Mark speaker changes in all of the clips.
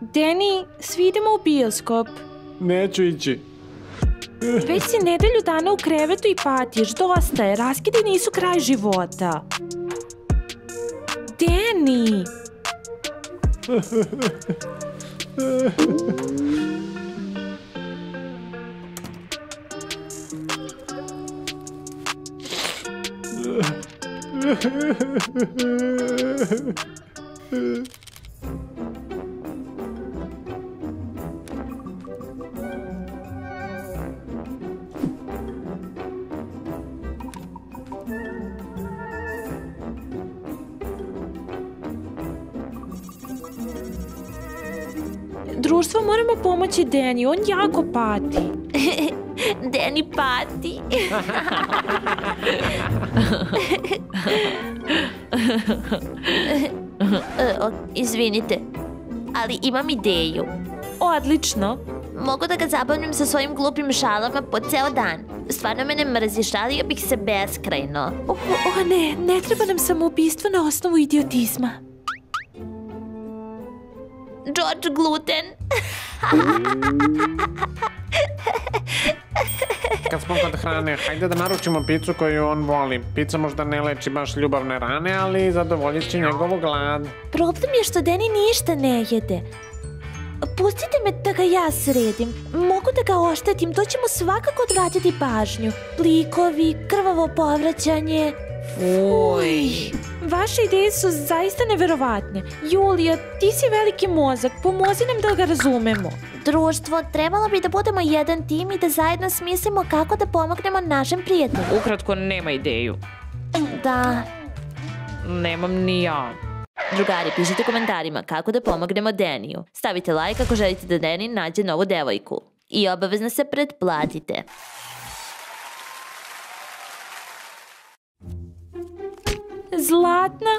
Speaker 1: Danny, svi idemo u bioskop.
Speaker 2: Neću ići.
Speaker 1: Već si nedelju dana u krevetu i patiš. Dosta je, raskidi nisu kraj života. Danny! Društvo, moramo pomoći Danny, on jako pati.
Speaker 3: Danny pati. Izvinite, ali imam ideju.
Speaker 1: Odlično.
Speaker 3: Mogu da ga zabavljam sa svojim glupim šalama po ceo dan. Stvarno me ne mrzi, šalio bih se beskrajno.
Speaker 1: O ne, ne treba nam samoubistvo na osnovu idiotizma.
Speaker 3: George Gluten.
Speaker 2: Kad smo kod hrane, hajde da naručimo picu koju on voli. Pizza možda ne leči baš ljubavne rane, ali zadovoljit će njegovu glad.
Speaker 3: Problem je što Danny ništa ne jede. Pustite me da ga ja sredim. Mogu da ga oštetim, to ćemo svakako odvratiti pažnju. Likovi, krvavo povraćanje.
Speaker 1: Uj. Vaše ideje su zaista neverovatne. Julija, ti si veliki mozak, pomozi nam da ga razumemo.
Speaker 3: Društvo, trebalo bi da budemo jedan tim i da zajedno smislimo kako da pomognemo našem prijatelju.
Speaker 4: Ukratko, nema ideju.
Speaker 3: Da.
Speaker 4: Nemam ni ja.
Speaker 3: Drugari, pišite komentarima kako da pomognemo Danny-u. Stavite like ako želite da Danny nađe novu devojku. I obavezno se pretplatite.
Speaker 1: Zlatna?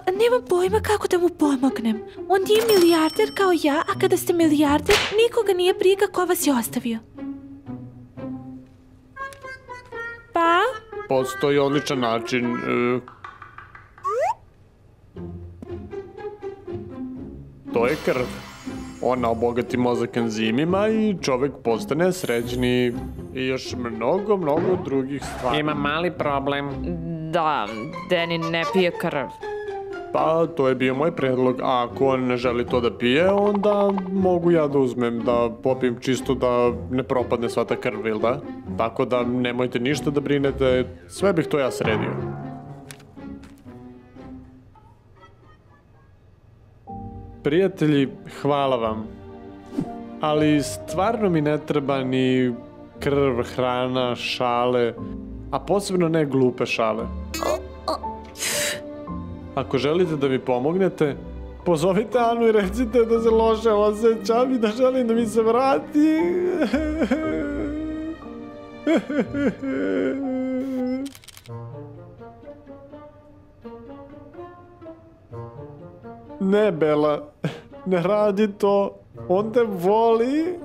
Speaker 1: Nemam pojma kako da mu pomognem. On nije milijarder kao ja, a kada ste milijarder, nikoga nije briga ko vas je ostavio. Pa?
Speaker 2: Postoji odličan način. To je krv. Ona obogati mozak enzimima i čovek postane srećni. I još mnogo drugih stvari. Ima mali problem.
Speaker 4: Da, Danny ne pije krv.
Speaker 2: Pa, to je bio moj predlog. A ako on ne želi to da pije, onda mogu ja da uzmem, da popijem čisto da ne propadne sva ta krv, ili da? Tako da nemojte ništa da brinete, sve bih to ja sredio. Prijatelji, hvala vam. Ali stvarno mi ne treba ni krv, hrana, šale, a posebno ne glupe šale. Ako želite da mi pomognete, pozovite Anu i recite da se loše osjećam i da želim da mi se vrati. Ne, Bela, ne radi to. On te voli.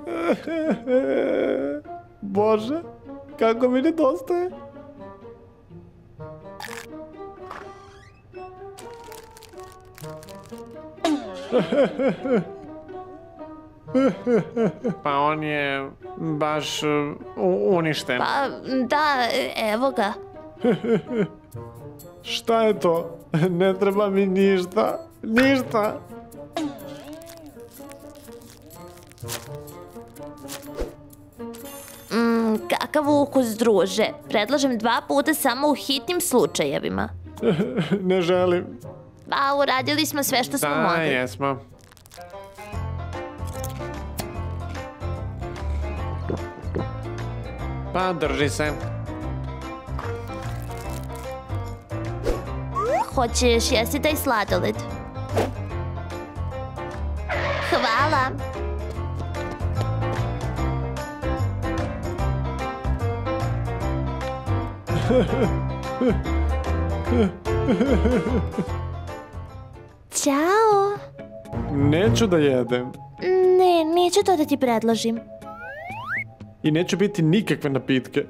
Speaker 2: Bože, kako mi nedostaje. Pa on je baš uništen.
Speaker 3: Pa da, evo ga.
Speaker 2: Šta je to? Ne treba mi ništa. Ništa.
Speaker 3: Kakav ukus, druže. Predlažem 2 puta samo u hitnim slučajevima.
Speaker 2: Ne želim.
Speaker 3: Pa, uradili smo sve što smo mogli.
Speaker 2: Da, jesmo. Pa, drži se.
Speaker 3: Hoćeš jesti taj sladoled? Hvala. Ćao.
Speaker 2: Neću da jedem.
Speaker 3: Ne, neću to da ti predložim.
Speaker 2: I neću biti nikakve napitke.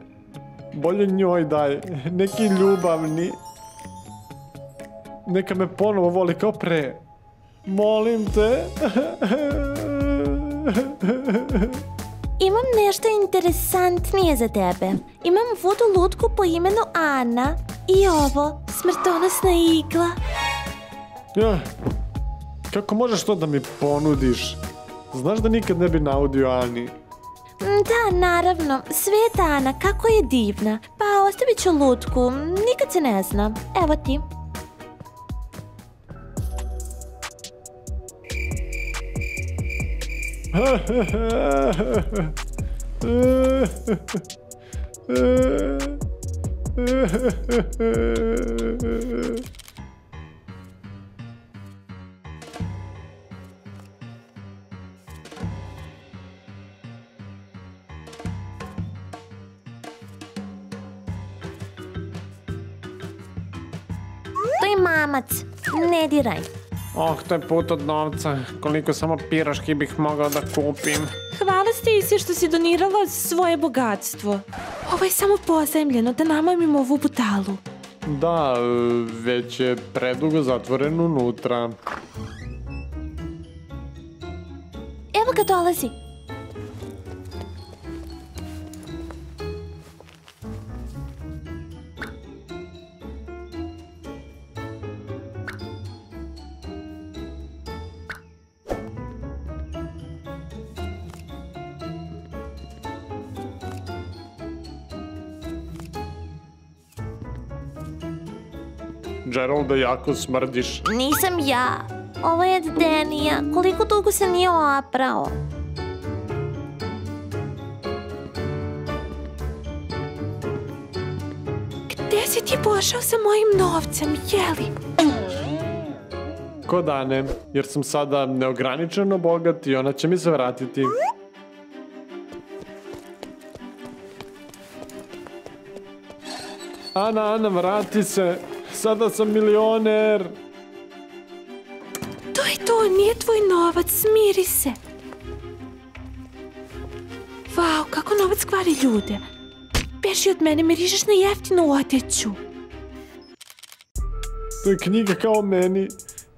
Speaker 2: Bolje njoj daj. Neki ljubavni. neka me ponovo voli kao pre. Molim te.
Speaker 3: Imam nešto interesantnije za tebe. Imam vodu lutku po imenu Ana. I ovo, smrtonosna igla.
Speaker 2: Ja, kako možeš to da mi ponudiš? Znaš da nikad ne bi naudio Ani.
Speaker 3: Da, naravno. Sveta Ana, kako je divna. Pa ostavit ću lutku, nikad se ne zna. Evo ti. To je mamac, ne diraj.
Speaker 2: Oh, to je put od novca. Koliko samo piraški bih mogao da kupim.
Speaker 1: Hvala Stacy što si donirala svoje bogatstvo. Ovo je samo pozajmljeno da namamimo ovu butalu.
Speaker 2: Da, već je predugo zatvoren unutra.
Speaker 3: Evo ga dolazi.
Speaker 2: Geralda, jako smrdiš.
Speaker 3: Nisam ja. Ovo je od Denija. Koliko dugo se nije oprao.
Speaker 1: Gde si ti pošao sa mojim novcem, jeli?
Speaker 2: Ko da ne, jer sam sada neograničeno bogat i ona će mi se vratiti. Ana, vrati se. Sada sam milioner.
Speaker 1: To je to, nije tvoj novac, smiri se. Vau, kako novac kvari ljude. Beži od mene, mirišeš na jeftinu odeću.
Speaker 2: To je knjiga kao meni.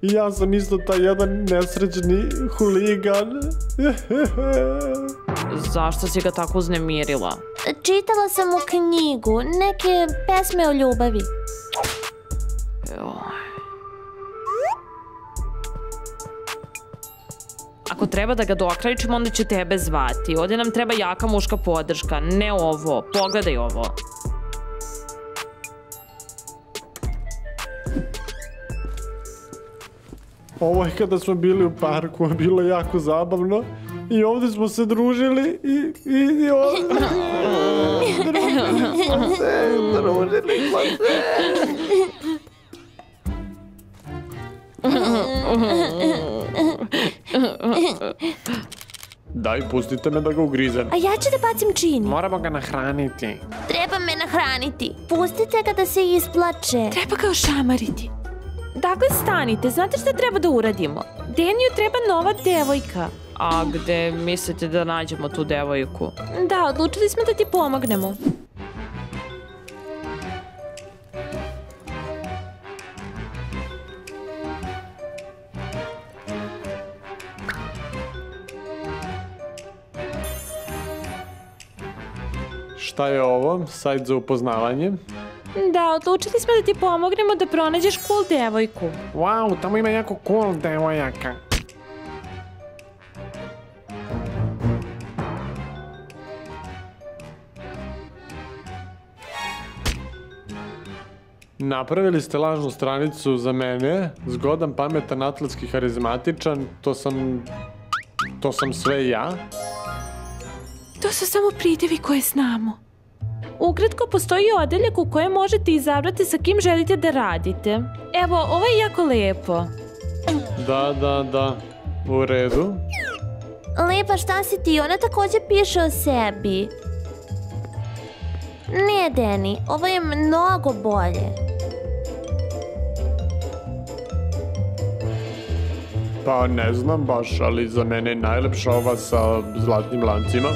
Speaker 2: I ja sam isto taj jedan nesrećni huligan.
Speaker 4: Zašto si ga tako uznemirila?
Speaker 3: Čitala sam u knjigu neke pesme o ljubavi.
Speaker 4: Ako treba da ga dokrajčimo, onda će tebe zvati. Ovdje nam treba jaka muška podrška, ne ovo. Pogledaj ovo.
Speaker 2: Ovo je kada smo bili u parku, bilo je jako zabavno. I ovdje smo se družili i ovdje... Družili smo se. Daj, pustite me da ga ugrizem.
Speaker 3: A ja ću da bacim čini.
Speaker 2: Moramo ga nahraniti.
Speaker 3: Treba me nahraniti. Pustite ga da se isplače.
Speaker 1: Treba ga ošamariti. Dakle, stanite, znate šta treba da uradimo? Deniju treba nova devojka.
Speaker 4: A gde mislite da nađemo tu devojku?
Speaker 1: Da, odlučili smo da ti pomognemo.
Speaker 2: Šta je ovo? Sajt za upoznavanje?
Speaker 1: Da, odlučili smo da ti pomognemo da pronađeš cool devojku.
Speaker 2: Wow, tamo ima jako cool devojaka. Napravili ste lažnu stranicu za mene, zgodan, pametan, atletski, harizmatičan, to sam sve ja.
Speaker 1: To su samo pridevi koje znamo. Ukratko, postoji odeljak u kojem možete izabrati sa kim želite da radite. Evo, ovo je jako lepo.
Speaker 2: Da, u redu.
Speaker 3: Lepa, šta si ti? Ona također piše o sebi. Ne, Deni, ovo je mnogo bolje.
Speaker 2: Pa ne znam baš, ali za mene je najlepša ova sa zlatnim lancima.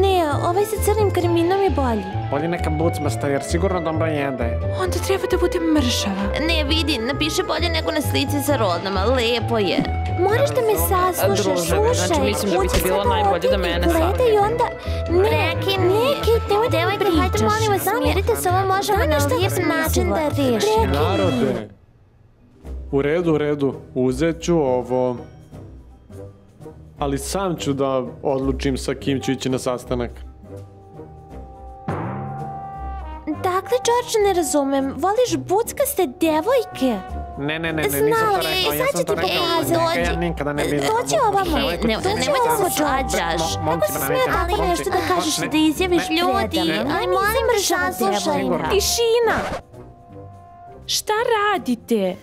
Speaker 3: Ne, ovaj sa crnim karminom je bolji.
Speaker 2: Bolje neka bucmasta jer sigurno dobro jede.
Speaker 1: Onda treba da bude mršava.
Speaker 3: Ne, vidi, napiši bolje nego na slici sa rodnama, lepo je. Moraš da me saslušaš,
Speaker 4: Druže,
Speaker 3: slušaj.
Speaker 4: znači mislim da bi ti bilo najbolje da mene
Speaker 3: Gledaj onda... Prekini. Devojka, hajde molim vas, smirite se, ovo možemo na lijep način da rešimo.
Speaker 2: Narode. U redu. Uzet ću ovo. Ali sam ću da odlučim sa kim ću ići na sastanak.
Speaker 3: Dakle, George, ne razumem, voliš buckaste devojke?
Speaker 2: Ne, nisam to rekao, ja sam to rekao. Ja nikada ne bi...
Speaker 3: Dođi ovamo. Nemoj da se svađaš. Kako se smije tako nešto da kažeš, da izjaviš ljudi? Aj, molim, saslušaj me.
Speaker 1: Tišina! Šta radite?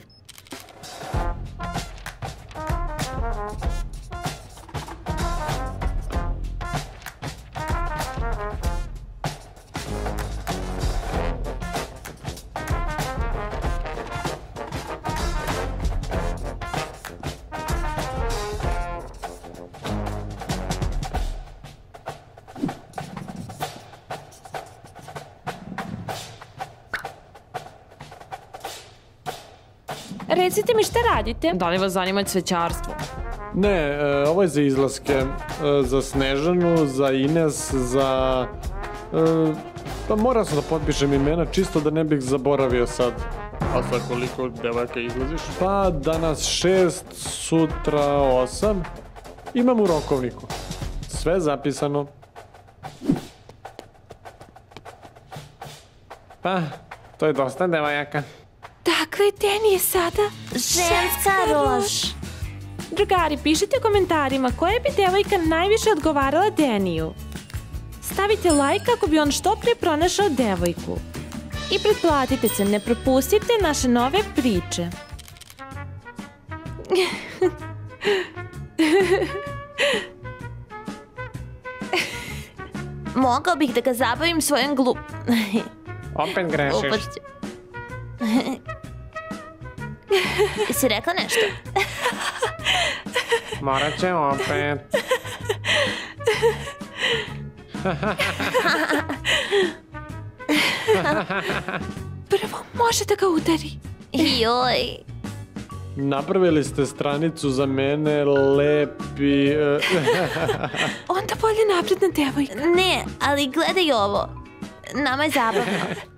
Speaker 1: Recite mi šta radite?
Speaker 4: Da li vas zanima cvećarstvo?
Speaker 2: Ne, ovo je za izlaske. Za Snežanu, za Ines, za... Pa morao sam da potpišem imena, čisto da ne bih zaboravio sad. A sa koliko devojaka izlaziš? Pa danas 6, sutra 8. Imam u rokovniku. Sve zapisano. Pa, to je dosta devojaka.
Speaker 1: Dakle, Deni je sada
Speaker 3: Ženska rož.
Speaker 1: Drugari, pišite u komentarima koja bi devojka najviše odgovarala Deniju. Stavite like kako bi on što prije pronašao devojku. I pretplatite se, ne propustite naše nove priče.
Speaker 3: Mogao bih da ga zabavim svojim
Speaker 2: Opet grešiš.
Speaker 3: Upašće. Jesi rekla nešto?
Speaker 2: Morat će opet.
Speaker 1: Prvo može da ga udari.
Speaker 3: Joj.
Speaker 2: Napravili ste stranicu za mene, lepi...
Speaker 1: Onda bolje napredna devojka.
Speaker 3: Ne, ali gledaj ovo. Nama je zabavno.